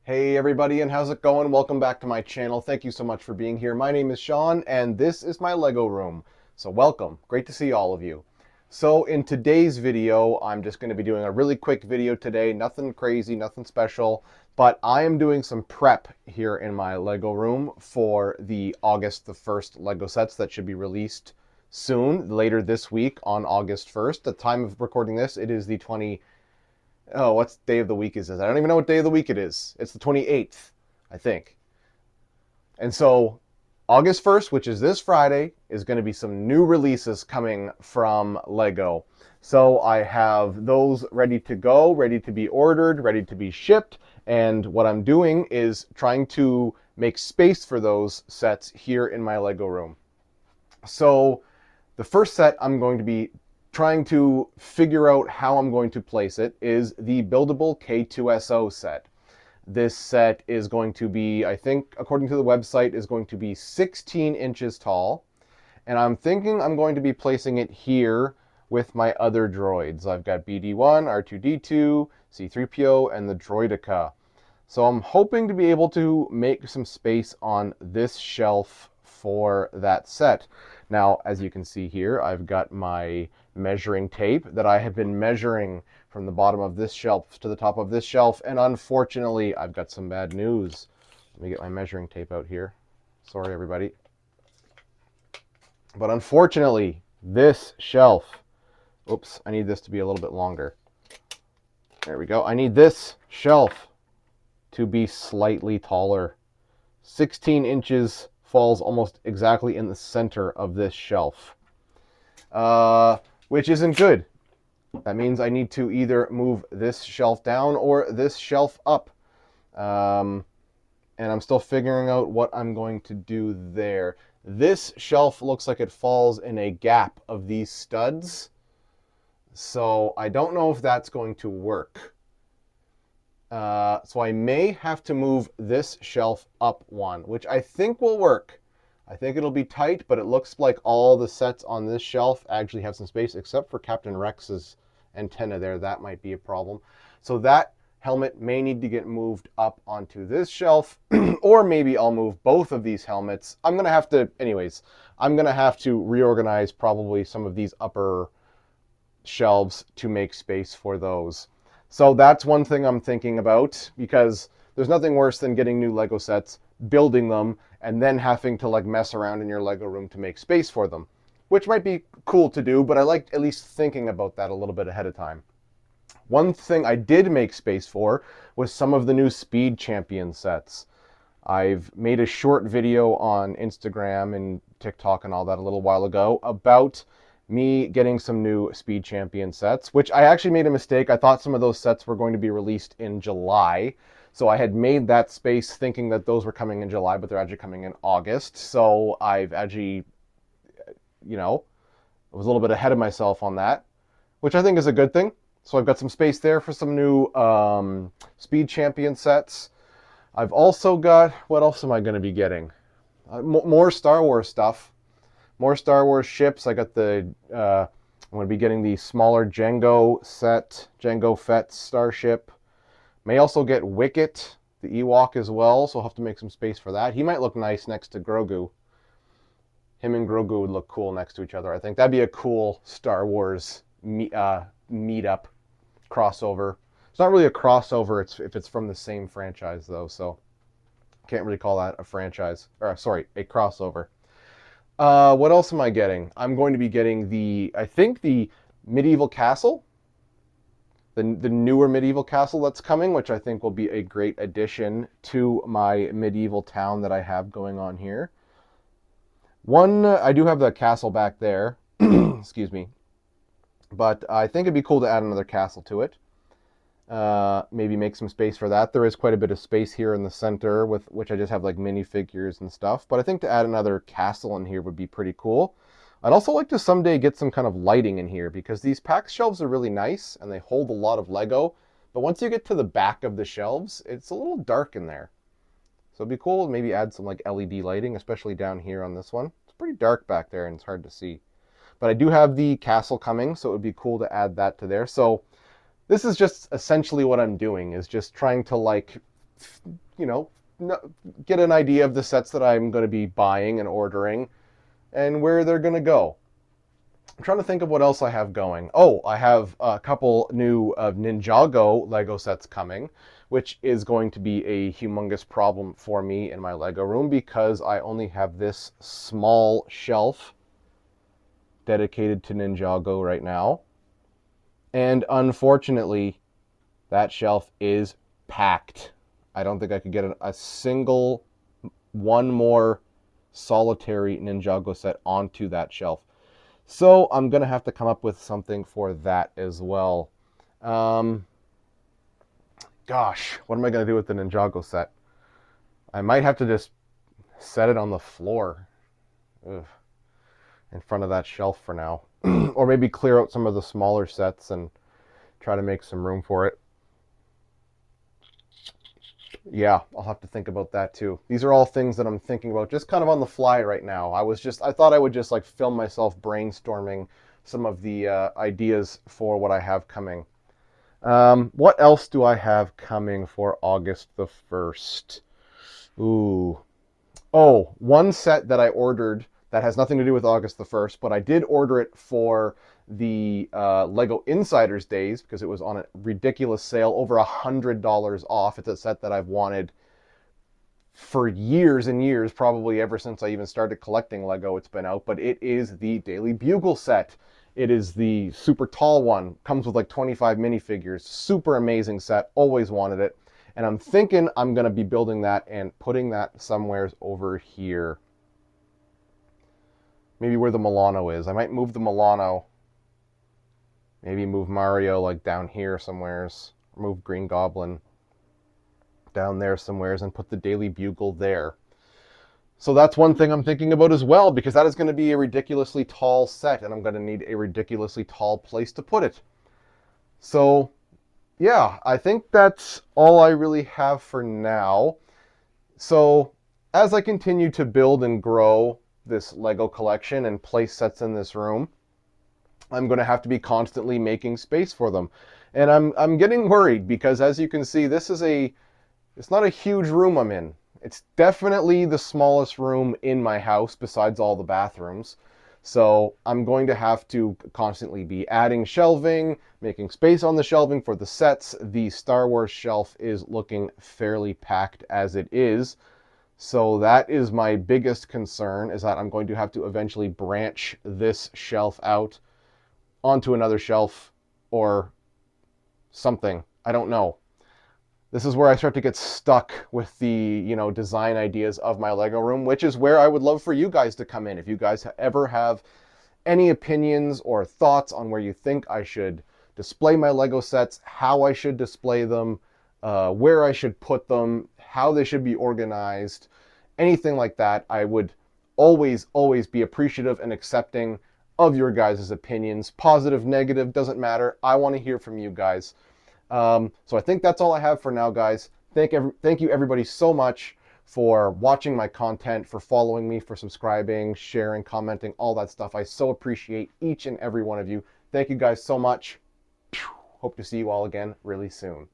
Hey everybody, and how's it going? Welcome back to my channel. Thank you so much for being here. My name is Sean and this is my Lego room. So welcome. Great to see all of you. So in today's video, I'm just going to be doing a really quick video today. Nothing crazy, nothing special, but I am doing some prep here in my Lego room for the August the 1st Lego sets that should be released soon, later this week on August 1st. The time of recording this, it is the Oh, what day of the week is this? I don't even know what day of the week it is. It's the 28th, I think. And so August 1st, which is this Friday, is going to be some new releases coming from Lego. So I have those ready to go, ready to be ordered, ready to be shipped. And what I'm doing is trying to make space for those sets here in my Lego room. So the first set I'm going to be trying to figure out how I'm going to place it is the buildable K2SO set. This set is going to be, I think, according to the website, is going to be 16 inches tall. And I'm thinking I'm going to be placing it here with my other droids. I've got BD1, R2-D2, C3PO, and the Droideka. So I'm hoping to be able to make some space on this shelf for that set. Now, as you can see here, I've got my measuring tape that I have been measuring from the bottom of this shelf to the top of this shelf, and unfortunately, I've got some bad news. Let me get my measuring tape out here. Sorry, everybody. But unfortunately, this shelf, oops, I need this to be a little bit longer. There we go. I need this shelf to be slightly taller. 16 inches falls almost exactly in the center of this shelf, which isn't good. That means I need to either move this shelf down or this shelf up. And I'm still figuring out what I'm going to do there. This shelf looks like it falls in a gap of these studs. So I don't know if that's going to work. So I may have to move this shelf up one, which I think will work. I think it'll be tight, but it looks like all the sets on this shelf actually have some space, except for Captain Rex's antenna there. That might be a problem. So that helmet may need to get moved up onto this shelf, or maybe I'll move both of these helmets. I'm going to have to, anyways, I'm going to have to reorganize probably some of these upper shelves to make space for those. So that's one thing I'm thinking about, because there's nothing worse than getting new Lego sets, building them, and then having to like mess around in your Lego room to make space for them, which might be cool to do, but I like at least thinking about that a little bit ahead of time. One thing I did make space for was some of the new Speed Champion sets. I've made a short video on Instagram and TikTok and all that a little while ago about me getting some new Speed Champion sets, which I actually made a mistake. I thought some of those sets were going to be released in July. So I had made that space thinking that those were coming in July, but they're actually coming in August. So I've actually, you know, I was a little bit ahead of myself on that, which I think is a good thing. So I've got some space there for some new Speed Champion sets. I've also got, what else am I going to be getting? More Star Wars stuff. More Star Wars ships. I got the, I'm going to be getting the smaller Jango set, Jango Fett starship. May also get Wicket, the Ewok as well, so I'll have to make some space for that. He might look nice next to Grogu. Him and Grogu would look cool next to each other, I think. That'd be a cool Star Wars meetup crossover. It's not really a crossover if it's from the same franchise, though, so can't really call that a franchise. Or, sorry, a crossover. What else am I getting? I'm going to be getting the, I think, the medieval castle. The newer medieval castle that's coming, which I think will be a great addition to my medieval town that I have going on here. I do have the castle back there. Excuse me. But I think it'd be cool to add another castle to it. Maybe make some space for that. There is quite a bit of space here in the center, with which I just have like minifigures and stuff. But I think to add another castle in here would be pretty cool. I'd also like to someday get some kind of lighting in here, because these pack shelves are really nice and they hold a lot of Lego. But once you get to the back of the shelves, it's a little dark in there. So it'd be cool to maybe add some like LED lighting, especially down here on this one. It's pretty dark back there and it's hard to see. But I do have the castle coming, so it would be cool to add that to there. So this is just essentially what I'm doing, is just trying to like you know, get an idea of the sets that I'm going to be buying and ordering and where they're going to go. I'm trying to think of what else I have going. Oh, I have a couple new Ninjago Lego sets coming, which is going to be a humongous problem for me in my Lego room because I only have this small shelf dedicated to Ninjago right now. And unfortunately, that shelf is packed. I don't think I could get a single one more solitary Ninjago set onto that shelf. So I'm going to have to come up with something for that as well. Gosh, what am I going to do with the Ninjago set? I might have to just set it on the floor. Ugh. In front of that shelf for now. Or maybe clear out some of the smaller sets and try to make some room for it. Yeah, I'll have to think about that too. These are all things that I'm thinking about just kind of on the fly right now. I thought I would just like film myself brainstorming some of the ideas for what I have coming. What else do I have coming for August the 1st? Ooh. Oh, one set that I ordered that has nothing to do with August the 1st, but I did order it for the Lego Insiders Days because it was on a ridiculous sale, over $100 off. It's a set that I've wanted for years and years, probably ever since I even started collecting Lego. It's been out, but it is the Daily Bugle set. It is the super tall one, comes with like 25 minifigures, super amazing set, always wanted it. And I'm thinking I'm going to be building that and putting that somewhere over here. Maybe where the Milano is. I might move the Milano. Maybe move Mario like down here somewheres. Move Green Goblin down there somewheres and put the Daily Bugle there. So that's one thing I'm thinking about as well, because that is going to be a ridiculously tall set and I'm going to need a ridiculously tall place to put it. So yeah, I think that's all I really have for now. So as I continue to build and grow this Lego collection and place sets in this room, I'm going to have to be constantly making space for them. And I'm getting worried because, as you can see, it's not a huge room I'm in. It's definitely the smallest room in my house besides all the bathrooms. So I'm going to have to constantly be adding shelving, making space on the shelving for the sets. The Star Wars shelf is looking fairly packed as it is. So that is my biggest concern, is that I'm going to have to eventually branch this shelf out onto another shelf or something. I don't know. This is where I start to get stuck with the, design ideas of my Lego room, which is where I would love for you guys to come in. If you guys ever have any opinions or thoughts on where you think I should display my Lego sets, how I should display them, where I should put them, how they should be organized, anything like that, I would always, always be appreciative and accepting of your guys' opinions. Positive, negative, doesn't matter. I want to hear from you guys. So I think that's all I have for now, guys. Thank you everybody so much for watching my content, for following me, for subscribing, sharing, commenting, all that stuff. I so appreciate each and every one of you. Thank you guys so much. Hope to see you all again really soon.